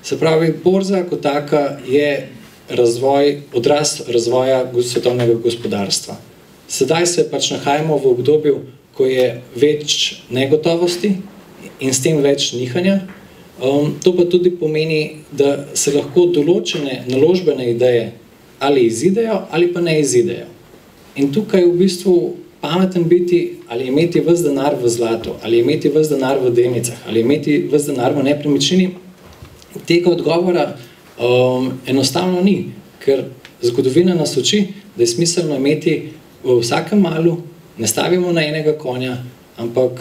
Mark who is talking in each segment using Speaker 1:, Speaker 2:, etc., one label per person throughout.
Speaker 1: Se pravi, borza kot taka je odraz razvoja svetovnega gospodarstva. Sedaj se pač nahajamo v obdobju, ko je več negotovosti in s tem več nihanja. To pa tudi pomeni, da se lahko določene naložbene ideje ali izidejo ali pa ne izidejo. In tukaj v bistvu pameten biti, ali imeti ves denar v zlatu, ali imeti ves denar v delnicah, ali imeti ves denar v nepremičnini, tega odgovora enostavno ni, ker zgodovina nas uči, da je smiselno imeti v vsakem malu, ne stavimo na enega konja, ampak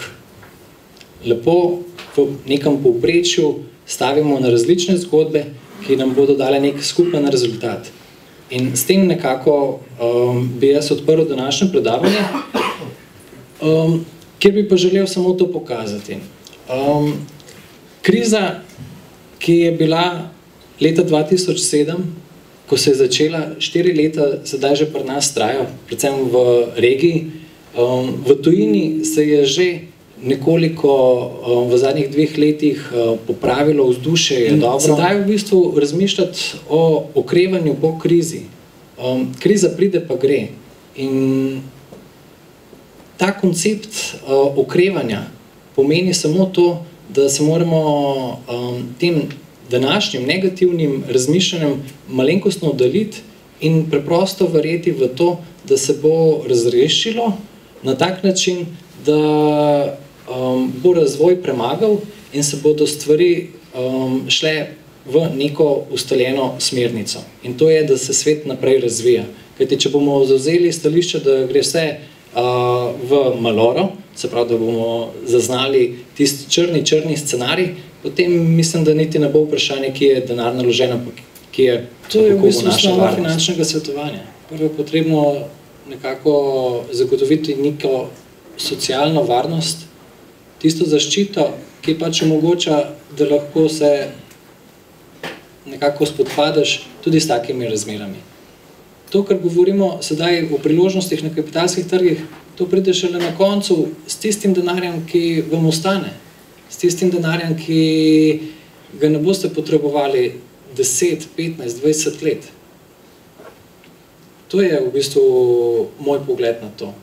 Speaker 1: lepo v nekem povprečju stavimo na različne zgodbe, ki nam bodo dale nek skupen rezultat. In s tem nekako bi jaz odprl današnje predavanje, kjer bi pa želel samo to pokazati. Kriza, ki je bila leta 2007, ko se je začela 4 leta, sedaj že pri nas traja, predvsem v regiji, v tujini se je že nekoliko v zadnjih 2 letih popravilo vzdušje, je dobro. Sedaj v bistvu razmišljati o okrevanju po krizi. Kriza pride pa gre. In ta koncept okrevanja pomeni samo to, da se moramo tem današnjim negativnim razmišljanjem malenkostno oddaljiti in preprosto verjeti v to, da se bo razrešilo na tak način, da bo razvoj premagal in se bodo stvari šle v neko ustaljeno smernico. In to je, da se svet naprej razvija. Kajti, če bomo zavzeli stališče, da gre vse v maloro, se pravi, da bomo zaznali tisti črni scenarij, potem mislim, da niti ne bo vprašanje, ki je denar naložen, ki je to je v bistvu osnova finančnega svetovanja. Prvo je potrebno nekako zagotoviti neko socialno varnost, tisto zaščito, ki pač omogoča, da lahko se nekako spodpadaš tudi s takimi razmerami. To, kar govorimo sedaj o priložnostih na kapitalskih trgih, to pride šele na koncu s tistim denarjem, ki vam ostane. S tistim denarjem, ki ga ne boste potrebovali 10, 15, 20 let. To je v bistvu moj pogled na to.